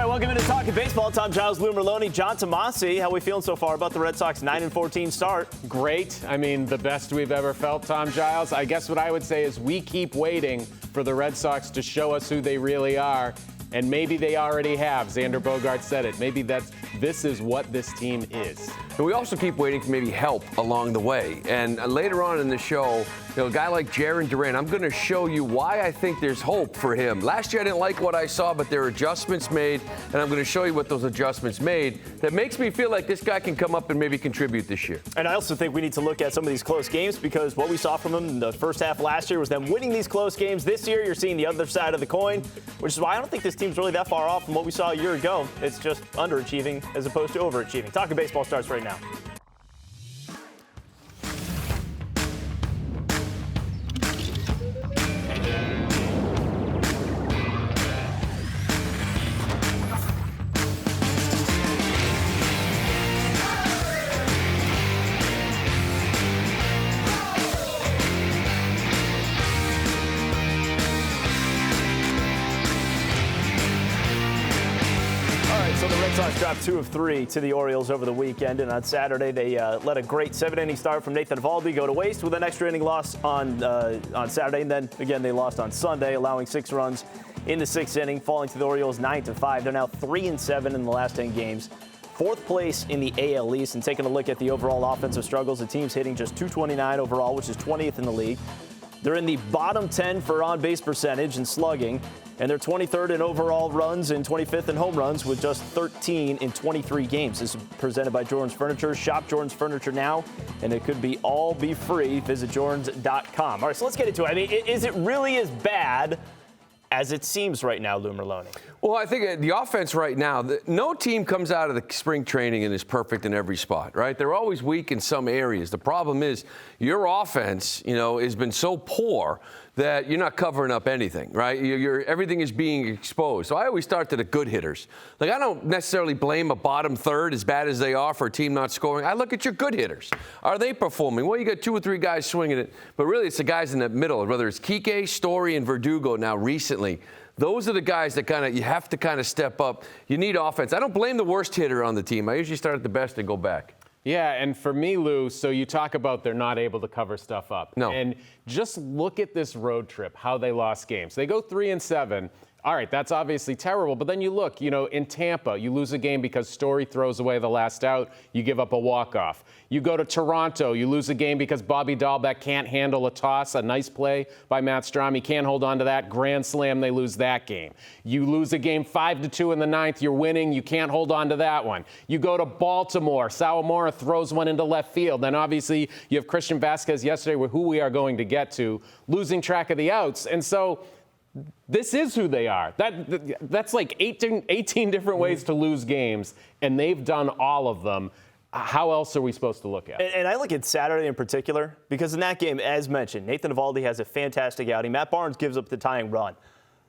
Welcome into Talkin Baseball. Tom Giles, Merloni, John Tomase. How are we feeling so far about the Red Sox 9-14 start? Great. I mean, the best we've ever felt, Tom Giles. I guess what I would say is we keep waiting for the Red Sox to show us who they really are. And maybe they already have. Xander Bogaerts said it. Maybe this is what this team is. And we also keep waiting for maybe help along the way. And later on in the show, a guy like Jarren Duran, I'm going to show you why I think there's hope for him. Last year I didn't like what I saw, but there are adjustments made, and I'm going to show you what those adjustments made that makes me feel like this guy can come up and maybe contribute this year. And I also think we need to look at some of these close games because what we saw from him in the first half last year was them winning these close games. This year you're seeing the other side of the coin, which is why I don't think this team's really that far off from what we saw a year ago. It's just underachieving as opposed to overachieving. Talkin Baseball starts right now. So the Red Sox dropped 2 of 3 to the Orioles over the weekend, and on Saturday they let a great 7-inning start from Nathan Eovaldi go to waste with an extra inning loss on Saturday, and then again they lost on Sunday, allowing 6 runs in the 6th inning, falling to the Orioles 9-5. They're now 3-7 in the last 10 games. 4th place in the AL East, and taking a look at the overall offensive struggles, the team's hitting just .229 overall, which is 20th in the league. They're in the bottom 10 for on-base percentage and slugging, and they're 23rd in overall runs and 25th in home runs with just 13 in 23 games. This is presented by Jordan's Furniture. Shop Jordan's Furniture now, and it could be all be free. Visit jordans.com. All right, so let's get into it. I mean, is it really as bad as it seems right now, Lou Merloni? Well, I think the offense right now, no team comes out of the spring training and is perfect in every spot, right? They're always weak in some areas. The problem is your offense, has been so poor that you're not covering up anything, right? Everything is being exposed. So I always start to the good hitters. Like, I don't necessarily blame a bottom third as bad as they are for a team not scoring. I look at your good hitters. Are they performing? Well, you got 2 or 3 guys swinging it, but really it's the guys in the middle, whether it's Kike, Story, and Verdugo now recently. Those are the guys that you have to step up. You need offense. I don't blame the worst hitter on the team. I usually start at the best and go back. Yeah, and for me, Lou, so you talk about they're not able to cover stuff up. No. And just look at this road trip, how they lost games. They go 3-7. All right, that's obviously terrible. But then you look, in Tampa, you lose a game because Story throws away the last out. You give up a walk-off. You go to Toronto, you lose a game because Bobby Dahlbeck can't handle a toss, a nice play by Matt Strom. He can't hold on to that. Grand slam, they lose that game. You lose a game 5-2 in the 9th. You're winning. You can't hold on to that one. You go to Baltimore. Sawamura throws one into left field. Then obviously you have Christian Vazquez yesterday, who we are going to get to, losing track of the outs. And so this is who they are. That's like 18 different ways to lose games, and they've done all of them. How else are we supposed to look at it? And I look at Saturday in particular because in that game, as mentioned, Nathan Eovaldi has a fantastic outing. Matt Barnes gives up the tying run.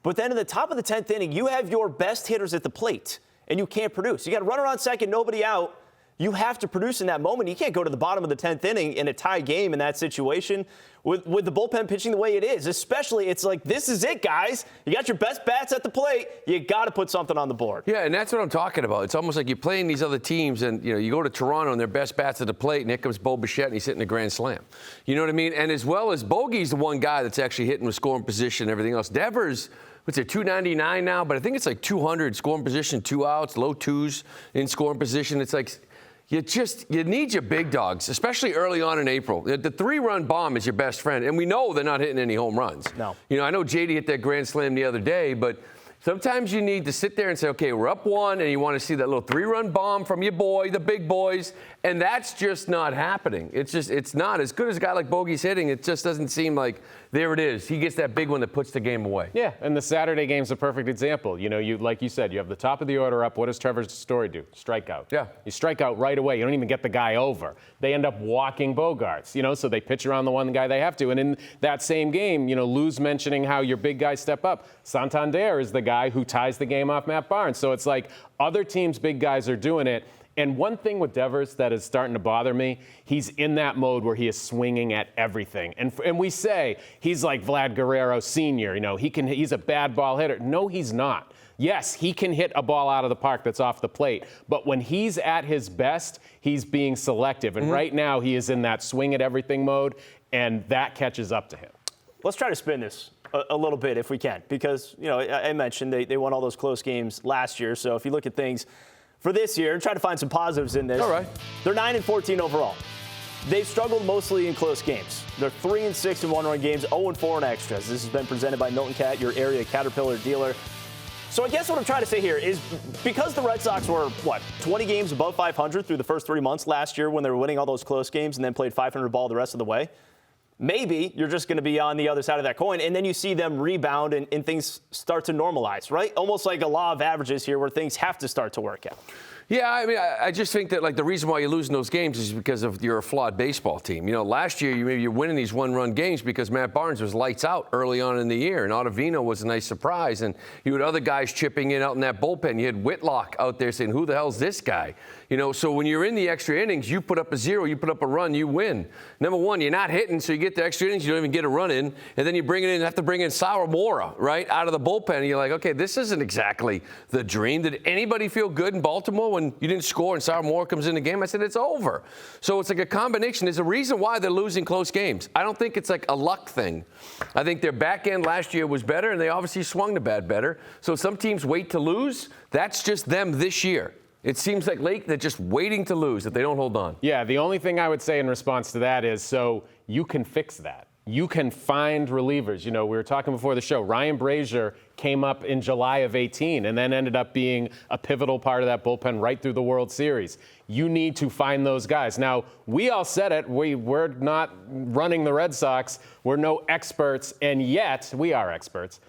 But then in the top of the 10th inning, you have your best hitters at the plate, and you can't produce. You got a runner on second, nobody out. You have to produce in that moment. You can't go to the bottom of the 10th inning in a tie game in that situation with the bullpen pitching the way it is. Especially, it's like, this is it, guys. You got your best bats at the plate. You got to put something on the board. Yeah, and that's what I'm talking about. It's almost like you're playing these other teams, and you go to Toronto and their best bats at the plate, and here comes Bo Bichette, and he's hitting a grand slam. You know what I mean? And as well as Bogey's the one guy that's actually hitting with scoring position and everything else. Devers, what's it, 299 now, but I think it's like 200 scoring position, 2 outs, low 2s in scoring position. It's like, you need your big dogs, especially early on in April. The 3-run bomb is your best friend, and we know they're not hitting any home runs. No. I know JD hit that grand slam the other day, but sometimes you need to sit there and say, okay, we're up 1, and you want to see that little 3-run bomb from your boy, the big boys, and that's just not happening. It's not. As good as a guy like Bogey's hitting, it just doesn't seem like there it is. He gets that big one that puts the game away. Yeah, and the Saturday game's a perfect example. You like you said, you have the top of the order up. What does Trevor Story do? Strike out. Yeah. You strike out right away. You don't even get the guy over. They end up walking Bogaerts, so they pitch around the one guy they have to. And in that same game, Lou's mentioning how your big guys step up. Santander is the guy who ties the game off Matt Barnes. So it's like other teams' big guys are doing it. And one thing with Devers that is starting to bother me, he's in that mode where he is swinging at everything. And we say he's like Vlad Guerrero Sr., he's a bad ball hitter. No, he's not. Yes, he can hit a ball out of the park that's off the plate, but when he's at his best, he's being selective. And right now he is in that swing at everything mode, and that catches up to him. Let's try to spin this a little bit if we can, because, I mentioned they won all those close games last year. So if you look at things for this year and try to find some positives in this, all right. They're 9-14 overall. They've struggled mostly in close games. They're 3-6 in one-run games, 0-4 in extras. This has been presented by Milton Cat, your area Caterpillar dealer. So I guess what I'm trying to say here is because the Red Sox were, 20 games above 500 through the first 3 months last year when they were winning all those close games and then played 500 ball the rest of the way, maybe you're just going to be on the other side of that coin, and then you see them rebound and things start to normalize, right? Almost like a law of averages here where things have to start to work out. Yeah, I mean, I just think that, the reason why you're losing those games is because of you're a flawed baseball team. Last year, you're winning these one-run games because Matt Barnes was lights out early on in the year, and Ottavino was a nice surprise, and you had other guys chipping in out in that bullpen. You had Whitlock out there saying, who the hell's this guy? So when you're in the extra innings, you put up a 0, you put up a run, you win. Number one, you're not hitting, so you get the extra innings, you don't even get a run in, and then you have to bring in Sawamura, right, out of the bullpen, and you're like, okay, this isn't exactly the dream. Did anybody feel good in Baltimore when you didn't score and Sawamura comes in the game? I said, it's over. So it's like a combination. There's a reason why they're losing close games. I don't think it's like a luck thing. I think their back end last year was better, and they obviously swung the bat better. So some teams wait to lose. That's just them this year. It seems like they're just waiting to lose if they don't hold on. Yeah, the only thing I would say in response to that is, so you can fix that. You can find relievers. We were talking before the show. Ryan Brazier came up in July of 18 and then ended up being a pivotal part of that bullpen right through the World Series. You need to find those guys. Now, we all said it. We're not running the Red Sox. We're no experts, and yet we are experts.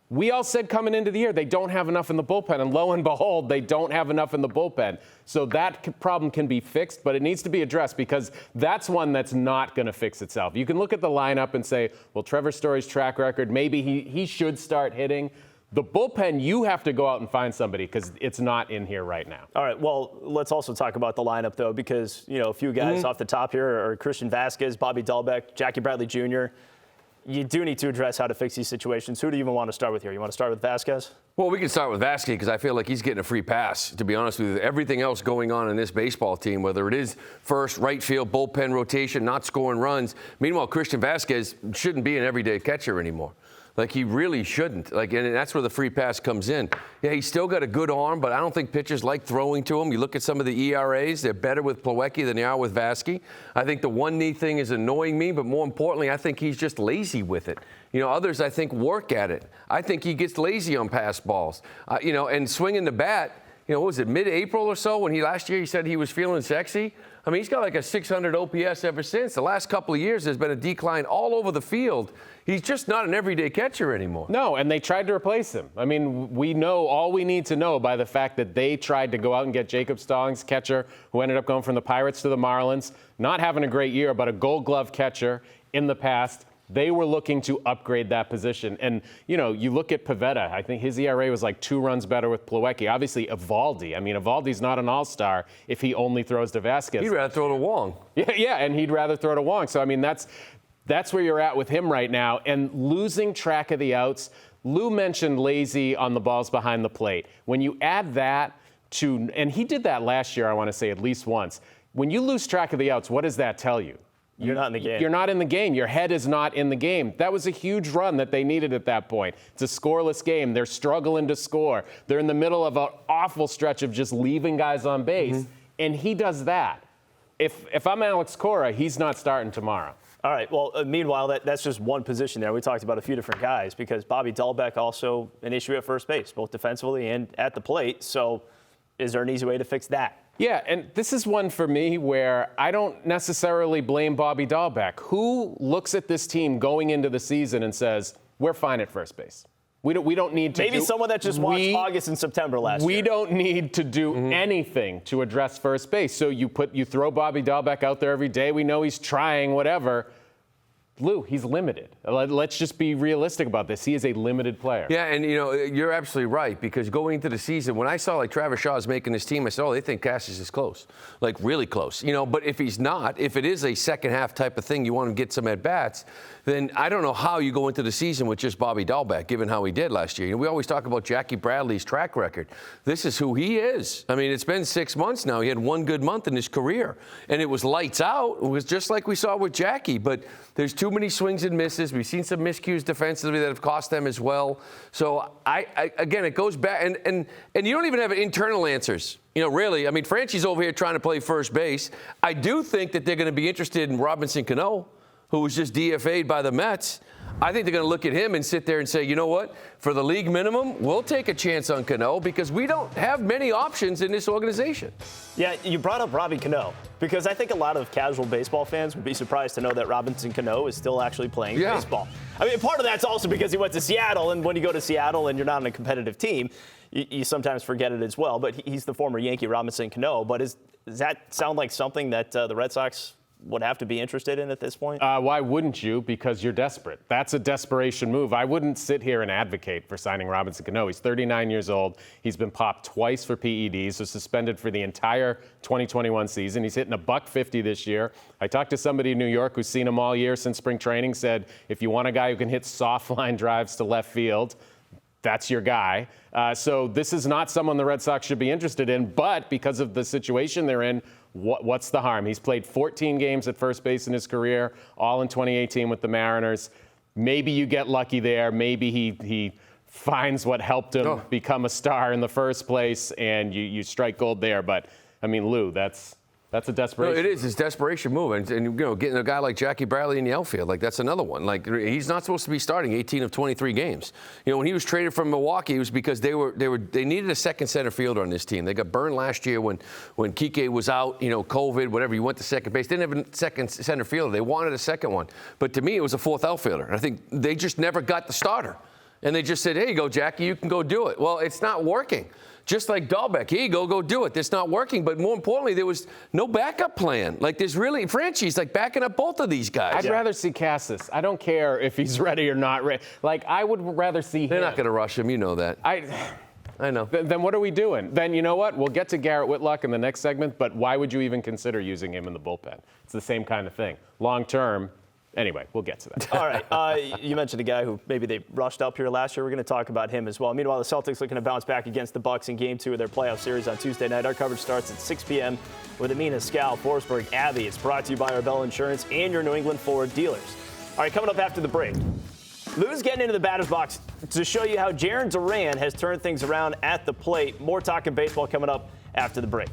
We all said coming into the year they don't have enough in the bullpen, and lo and behold, they don't have enough in the bullpen. So that problem can be fixed, but it needs to be addressed because that's one that's not going to fix itself. You can look at the lineup and say, well, Trevor Story's track record, maybe he should start hitting. The bullpen, you have to go out and find somebody because it's not in here right now. All right, well, let's also talk about the lineup, though, because, a few guys off the top here are Christian Vazquez, Bobby Dahlbeck, Jackie Bradley Jr., you do need to address how to fix these situations. Who do you even want to start with here? You want to start with Vazquez? Well, we can start with Vazquez because I feel like he's getting a free pass, to be honest with you. Everything else going on in this baseball team, whether it is first, right field, bullpen rotation, not scoring runs. Meanwhile, Christian Vazquez shouldn't be an everyday catcher anymore. He really shouldn't. And that's where the free pass comes in. Yeah, he's still got a good arm, but I don't think pitchers like throwing to him. You look at some of the ERAs, they're better with Plawecki than they are with Vazquez. I think the one knee thing is annoying me, but more importantly, I think he's just lazy with it. Others, I think, work at it. I think he gets lazy on pass balls. And swinging the bat, what was it, mid-April or so when last year he said he was feeling sexy? I mean, he's got like a 600 OPS ever since. The last couple of years, there's been a decline all over the field. He's just not an everyday catcher anymore. No, and they tried to replace him. I mean, we know all we need to know by the fact that they tried to go out and get Jacob Stallings, catcher, who ended up going from the Pirates to the Marlins, not having a great year, but a Gold Glove catcher in the past. They were looking to upgrade that position. And, you look at Pivetta. I think his ERA was like 2 runs better with Plawecki. Obviously, Eovaldi. I mean, Eovaldi's not an all-star if he only throws to Vazquez. He'd rather throw to Wong. Yeah, and he'd rather throw to Wong. So, I mean, that's where you're at with him right now. And losing track of the outs. Lou mentioned lazy on the balls behind the plate. When you add that to, and he did that last year, I want to say at least once. When you lose track of the outs, what does that tell you? You're not in the game. You're not in the game. Your head is not in the game. That was a huge run that they needed at that point. It's a scoreless game. They're struggling to score. They're in the middle of an awful stretch of just leaving guys on base, and he does that. If I'm Alex Cora, he's not starting tomorrow. All right. Well, meanwhile, that's just one position there. We talked about a few different guys because Bobby Dahlbeck also an issue at first base, both defensively and at the plate. So is there an easy way to fix that? Yeah, and this is one for me where I don't necessarily blame Bobby Dahlbeck. Who looks at this team going into the season and says, we're fine at first base? We don't need to Maybe someone that just watched August and September last year. We don't need to do anything to address first base. So you throw Bobby Dahlbeck out there every day. We know he's trying, whatever. Lou, he's limited. Let's just be realistic about this. He is a limited player. Yeah, and you're absolutely right, because going into the season, when I saw like Travis Shaw's making this team, I said, oh, they think Cassius is close, like really close. But if he's not, if it is a second half type of thing, you want him to get some at bats, then I don't know how you go into the season with just Bobby Dahlbeck, given how he did last year. We always talk about Jackie Bradley's track record. This is who he is. I mean, it's been 6 months now. He had one good month in his career, and it was lights out. It was just like we saw with Jackie, but there's too many swings and misses. We've seen some miscues defensively that have cost them as well. So, again, it goes back, and you don't even have internal answers. Really. I mean, Franchy's over here trying to play first base. I do think that they're going to be interested in Robinson Cano, who was just DFA'd by the Mets. I think they're going to look at him and sit there and say, you know what? For the league minimum, we'll take a chance on Cano because we don't have many options in this organization. Yeah, you brought up Robbie Cano because I think a lot of casual baseball fans would be surprised to know that Robinson Cano is still actually playing baseball. I mean, part of that's also because he went to Seattle, and when you go to Seattle and you're not on a competitive team, you sometimes forget it as well. But he's the former Yankee Robinson Cano. But does that sound like something that the Red Sox would have to be interested in at this point? Why wouldn't you? Because you're desperate. That's a desperation move. I wouldn't sit here and advocate for signing Robinson Cano. He's 39 years old. He's been popped twice for PEDs, so suspended for the entire 2021 season. He's hitting $150 this year. I talked to somebody in New York who's seen him all year since spring training, said if you want a guy who can hit soft line drives to left field, that's your guy. So this is not someone the Red Sox should be interested in, but because of the situation they're in, what's the harm? He's played 14 games at first base in his career, all in 2018 with the Mariners. Maybe you get lucky there. Maybe he finds what helped him become a star in the first place, and you strike gold there. But, I mean, Lou, that's a desperation. No, it is. It's a desperation move. And getting a guy like Jackie Bradley in the outfield, like that's another one. Like he's not supposed to be starting 18 of 23 games. When he was traded from Milwaukee, it was because they needed a second center fielder on this team. They got burned last year when Kike was out, COVID, whatever. He went to second base. They didn't have a second center fielder. They wanted a second one. But to me, it was a fourth outfielder. And I think they just never got the starter. And they just said, hey, go, Jackie, you can go do it. Well, it's not working. Just like Dahlbeck, here you go do it. That's not working. But more importantly, there was no backup plan. Like there's really, Franchy's like backing up both of these guys. I'd rather see Cassis. I don't care if he's ready or not ready. Like I would rather see him. They're not going to rush him. You know that. I know. Then what are we doing? Then you know what? We'll get to Garrett Whitlock in the next segment, but why would you even consider using him in the bullpen? It's the same kind of thing. Long term. Anyway, we'll get to that. All right. You mentioned a guy who maybe they rushed up here last year. We're going to talk about him as well. Meanwhile, the Celtics looking to bounce back against the Bucks in Game 2 of their playoff series on Tuesday night. Our coverage starts at 6 p.m. with Amina Scal, Forsberg, Abbey. It's brought to you by Arbella Insurance and your New England Ford dealers. All right, coming up after the break. Lou's getting into the batter's box to show you how Jarren Duran has turned things around at the plate. More Talkin Baseball coming up after the break.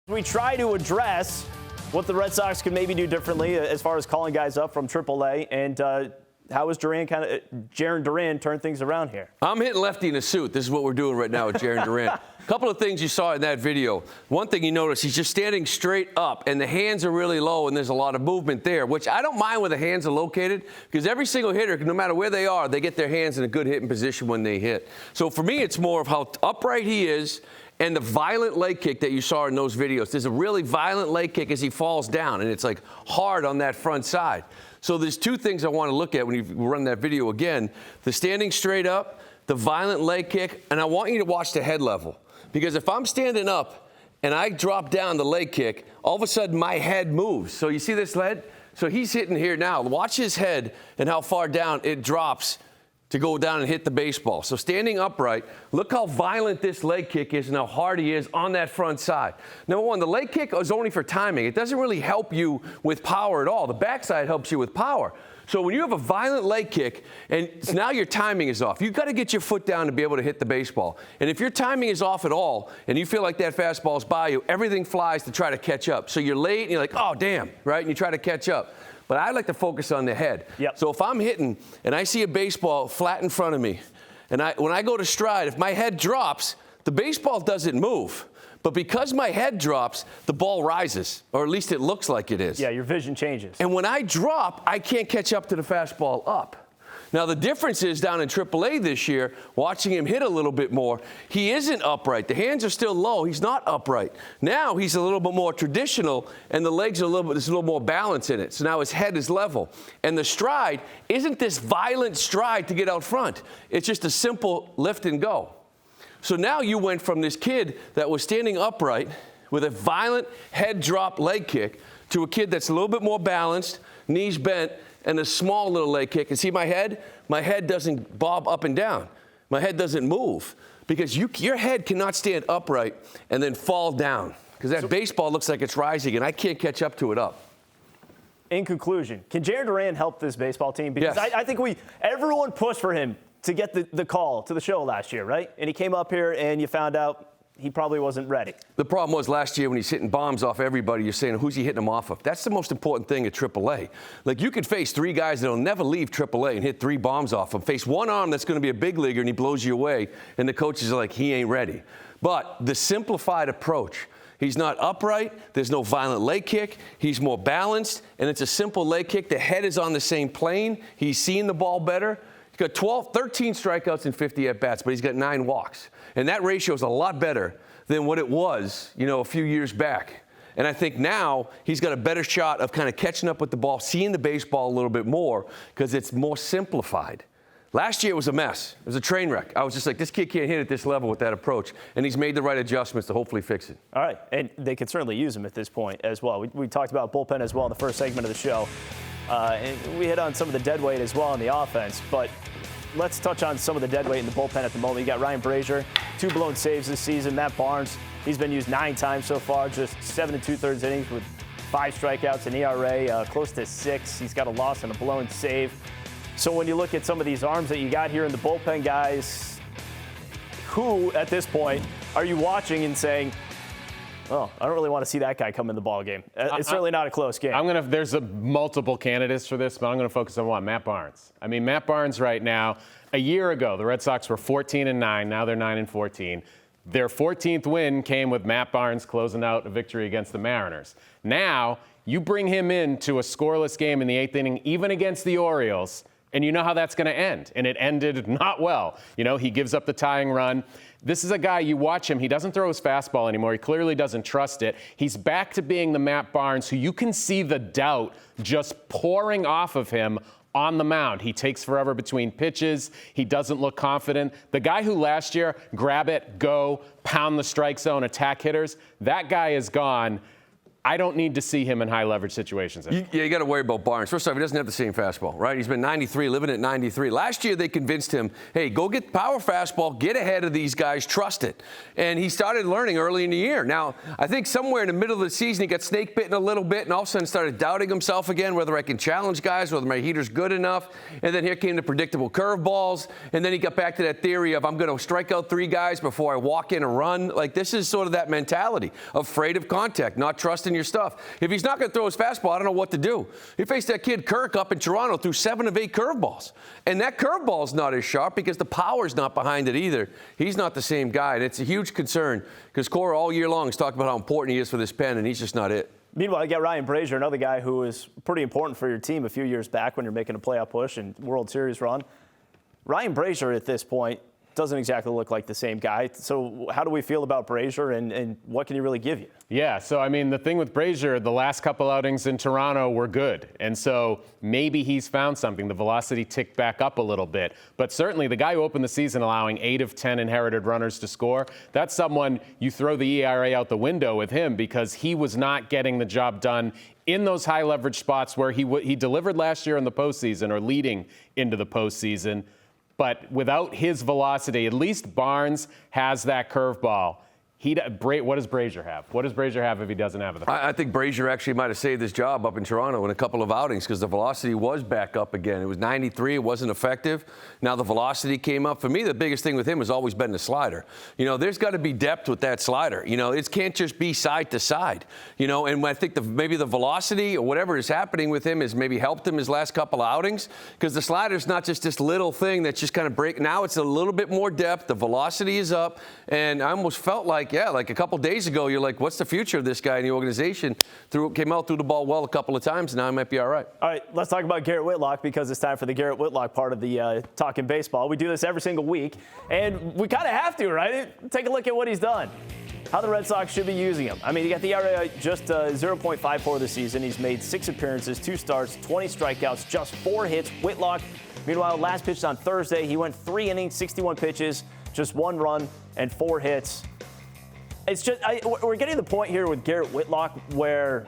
We try to address what the Red Sox could maybe do differently as far as calling guys up from AAA, and how has Jarren Duran turned things around here? I'm hitting lefty in a suit. This is what we're doing right now with Jarren Duran. A couple of things you saw in that video. One thing you notice, he's just standing straight up, and the hands are really low, and there's a lot of movement there, which I don't mind where the hands are located, because every single hitter, no matter where they are, they get their hands in a good hitting position when they hit. So for me, it's more of how upright he is, and the violent leg kick that you saw in those videos. There's a really violent leg kick as he falls down, and it's like hard on that front side. So there's two things I want to look at when you run that video again. The standing straight up, the violent leg kick, and I want you to watch the head level. Because if I'm standing up and I drop down the leg kick, all of a sudden my head moves. So you see this head? So he's hitting here now. Watch his head and how far down it drops to go down and hit the baseball. So standing upright, look how violent this leg kick is and how hard he is on that front side. Number one, the leg kick is only for timing. It doesn't really help you with power at all. The backside helps you with power. So when you have a violent leg kick and now your timing is off, you've got to get your foot down to be able to hit the baseball. And if your timing is off at all and you feel like that fastball's by you, everything flies to try to catch up. So you're late and you're like, oh, damn, right? And you try to catch up. But I like to focus on the head. Yep. So if I'm hitting and I see a baseball flat in front of me, and when I go to stride, if my head drops, the baseball doesn't move. But because my head drops, the ball rises, or at least it looks like it is. Yeah, your vision changes. And when I drop, I can't catch up to the fastball up. Now, the difference is down in AAA this year, watching him hit a little bit more, he isn't upright. The hands are still low. He's not upright. Now he's a little bit more traditional, and the legs are there's a little more balance in it. So now his head is level. And the stride isn't this violent stride to get out front. It's just a simple lift and go. So now you went from this kid that was standing upright with a violent head drop leg kick to a kid that's a little bit more balanced, knees bent, and a small little leg kick. And see my head? My head doesn't bob up and down. My head doesn't move because your head cannot stand upright and then fall down because that baseball looks like it's rising and I can't catch up to it up. In conclusion, can Jarren Duran help this baseball team? Because yes. I think everyone pushed for him to get the call to the show last year, right? And he came up here and you found out he probably wasn't ready. The problem was last year when he's hitting bombs off everybody, you're saying, who's he hitting them off of? That's the most important thing at AAA. Like, you could face 3 guys that will never leave AAA and hit 3 bombs off them. Face one arm that's going to be a big leaguer and he blows you away, and the coaches are like, he ain't ready. But the simplified approach, he's not upright, there's no violent leg kick, he's more balanced, and it's a simple leg kick. The head is on the same plane. He's seeing the ball better. He's got 13 strikeouts and 50 at-bats, but he's got 9 walks. And that ratio is a lot better than what it was, a few years back. And I think now he's got a better shot of kind of catching up with the ball, seeing the baseball a little bit more because it's more simplified. Last year it was a mess. It was a train wreck. I was just like, this kid can't hit at this level with that approach. And he's made the right adjustments to hopefully fix it. All right. And they could certainly use him at this point as well. We talked about bullpen as well in the first segment of the show. And we hit on some of the dead weight as well in the offense. But let's touch on some of the dead weight in the bullpen at the moment. You got Ryan Brazier, 2 blown saves this season. Matt Barnes, he's been used 9 times so far, just 7 2/3 innings with 5 strikeouts, an ERA close to 6. He's got a loss and a blown save. So when you look at some of these arms that you got here in the bullpen, guys, who at this point are you watching and saying, oh, I don't really want to see that guy come in the ball game? It's certainly not a close game. There's multiple candidates for this, but I'm going to focus on one, Matt Barnes. I mean, Matt Barnes right now, a year ago, the Red Sox were 14-9. Now they're 9-14. Their 14th win came with Matt Barnes closing out a victory against the Mariners. Now you bring him into a scoreless game in the 8th inning, even against the Orioles, and you know how that's going to end. And it ended not well. He gives up the tying run. This is a guy, you watch him, he doesn't throw his fastball anymore. He clearly doesn't trust it. He's back to being the Matt Barnes who you can see the doubt just pouring off of him on the mound. He takes forever between pitches. He doesn't look confident. The guy who last year, grab it, go, pound the strike zone, attack hitters, that guy is gone. I don't need to see him in high leverage situations. You got to worry about Barnes. First off, he doesn't have the same fastball, right? He's been 93, living at 93. Last year, they convinced him, hey, go get power fastball, get ahead of these guys, trust it. And he started learning early in the year. Now, I think somewhere in the middle of the season, he got snake bitten a little bit and all of a sudden started doubting himself again, whether I can challenge guys, whether my heater's good enough. And then here came the predictable curveballs. And then he got back to that theory of I'm going to strike out 3 guys before I walk in and run. Like, this is sort of that mentality, afraid of contact, not trusting your stuff. If he's not going to throw his fastball, I don't know what to do. He faced that kid Kirk up in Toronto, threw 7 of 8 curveballs. And that curveball's not as sharp because the power's not behind it either. He's not the same guy, and it's a huge concern because Cora all year long has talked about how important he is for this pen, and he's just not it. Meanwhile, you got Ryan Brazier, another guy who was pretty important for your team a few years back when you're making a playoff push and World Series run. Ryan Brazier at this point doesn't exactly look like the same guy. So how do we feel about Brazier and what can he really give you? Yeah, so I mean, the thing with Brazier, the last couple outings in Toronto were good. And so maybe he's found something. The velocity ticked back up a little bit. But certainly the guy who opened the season allowing 8 of 10 inherited runners to score, that's someone you throw the ERA out the window with him because he was not getting the job done in those high leverage spots where he delivered last year in the postseason or leading into the postseason. But without his velocity, at least Barnes has that curveball. What does Brazier have? What does Brazier have if he doesn't have it? I think Brazier actually might have saved his job up in Toronto in a couple of outings because the velocity was back up again. It was 93. It wasn't effective. Now the velocity came up. For me, the biggest thing with him has always been the slider. There's got to be depth with that slider. It can't just be side to side. And I think maybe the velocity or whatever is happening with him has maybe helped him his last couple of outings because the slider's not just this little thing that's just kind of break. Now it's a little bit more depth. The velocity is up. And I almost felt like like a couple days ago, you're like, what's the future of this guy in the organization? Came out, threw the ball well a couple of times, and now he might be all right. All right, let's talk about Garrett Whitlock because it's time for the Garrett Whitlock part of the Talkin Baseball. We do this every single week, and we kind of have to, right? Take a look at what he's done. How the Red Sox should be using him. I mean, he got the ERA just 0.54 this season. He's made 6 appearances, 2 starts, 20 strikeouts, just 4 hits. Whitlock, meanwhile, last pitched on Thursday. He went 3 innings, 61 pitches, just 1 run and 4 hits. It's just we're getting to the point here with Garrett Whitlock where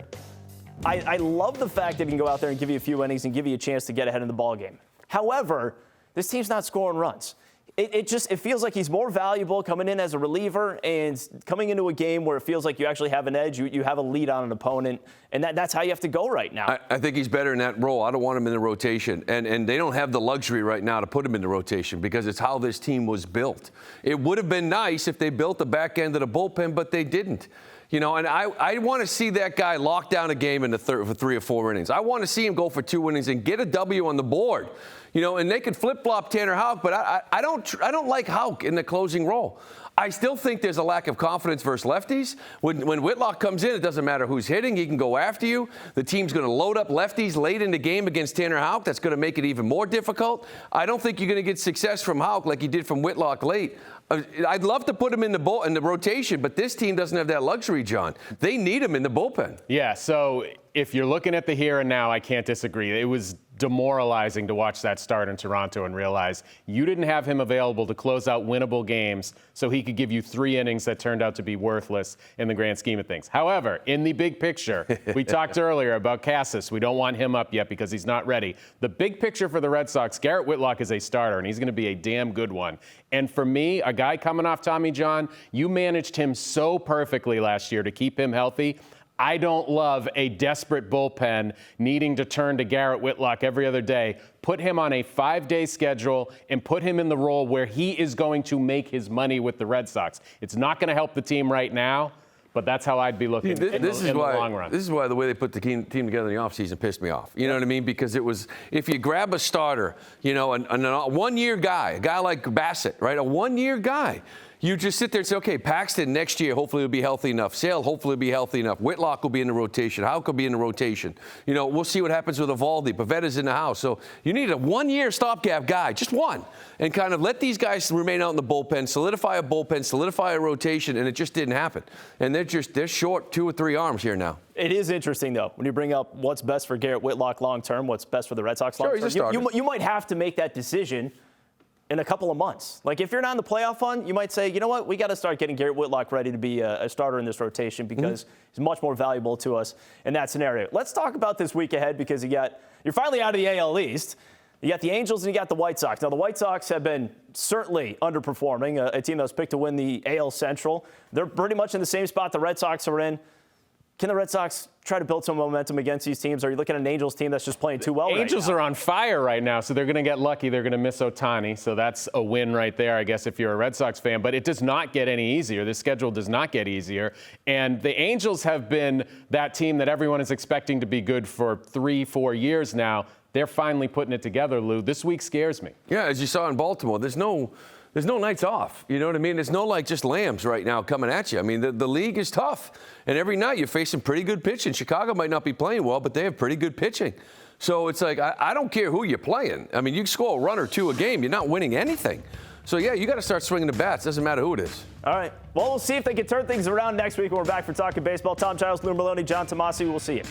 I love the fact that he can go out there and give you a few innings and give you a chance to get ahead in the ballgame. However, this team's not scoring runs. It feels like he's more valuable coming in as a reliever and coming into a game where it feels like you actually have an edge, you have a lead on an opponent, and that's how you have to go right now. I think he's better in that role. I don't want him in the rotation, and they don't have the luxury right now to put him in the rotation because it's how this team was built. It would have been nice if they built the back end of the bullpen, but they didn't. You know, and I want to see that guy lock down a game in the third for 3 or 4 innings. I want to see him go for 2 innings and get a W on the board. You know, and they could flip-flop Tanner Houck, but I don't like Houck in the closing role. I still think there's a lack of confidence versus lefties. When Whitlock comes in, it doesn't matter who's hitting. He can go after you. The team's going to load up lefties late in the game against Tanner Houck. That's going to make it even more difficult. I don't think you're going to get success from Houck like you did from Whitlock late. I'd love to put him in the rotation, but this team doesn't have that luxury, John. They need him in the bullpen. Yeah, so if you're looking at the here and now, I can't disagree. It was demoralizing to watch that start in Toronto and realize you didn't have him available to close out winnable games so he could give you 3 innings that turned out to be worthless in the grand scheme of things. However, in the big picture, we talked earlier about Cassis. We don't want him up yet because he's not ready. The big picture for the Red Sox, Garrett Whitlock is a starter, and he's going to be a damn good one. And for me, a guy coming off Tommy John, you managed him so perfectly last year to keep him healthy. I don't love a desperate bullpen needing to turn to Garrett Whitlock every other day. Put him on a 5-day schedule and put him in the role where he is going to make his money with the Red Sox. It's not going to help the team right now, but that's how I'd be looking in the long run. This is why the way they put the team together in the offseason pissed me off. You know what I mean? Because it was, if you grab a starter, you know, a 1-year guy, a guy like Bassett, right, a 1-year guy, you just sit there and say, okay, Paxton next year hopefully will be healthy enough. Sale hopefully will be healthy enough. Whitlock will be in the rotation. Houck will be in the rotation. You know, we'll see what happens with Evaldi. Pavetta's in the house. So you need a 1-year stopgap guy, just one, and kind of let these guys remain out in the bullpen, solidify a bullpen, solidify a rotation, and it just didn't happen. And they're short 2 or 3 arms here now. It is interesting, though, when you bring up what's best for Garrett Whitlock long-term, what's best for the Red Sox long-term. Sure, he's a starter. You might have to make that decision in a couple of months. Like, if you're not in the playoff hunt, you might say, you know what, we got to start getting Garrett Whitlock ready to be a starter in this rotation because he's much more valuable to us in that scenario. Let's talk about this week ahead because you're finally out of the AL East. You got the Angels and you got the White Sox. Now, the White Sox have been certainly underperforming, a team that was picked to win the AL Central. They're pretty much in the same spot the Red Sox are in. Can the Red Sox try to build some momentum against these teams? Or are you looking at an Angels team that's just playing too well right now? Angels are on fire right now, so they're going to get lucky. They're going to miss Ohtani, so that's a win right there, I guess, if you're a Red Sox fan. But it does not get any easier. The schedule does not get easier. And the Angels have been that team that everyone is expecting to be good for 3-4 years now. They're finally putting it together, Lou. This week scares me. Yeah, as you saw in Baltimore, there's no nights off. You know what I mean? There's no, like, just lambs right now coming at you. I mean, the league is tough. And every night you're facing pretty good pitching. Chicago might not be playing well, but they have pretty good pitching. So it's like, I don't care who you're playing. I mean, you score a run or 2 a game. You're not winning anything. So, yeah, you got to start swinging the bats. Doesn't matter who it is. All right. Well, we'll see if they can turn things around next week when we're back for Talkin Baseball. Tom Giles, Merloni, John Tomase. We'll see you.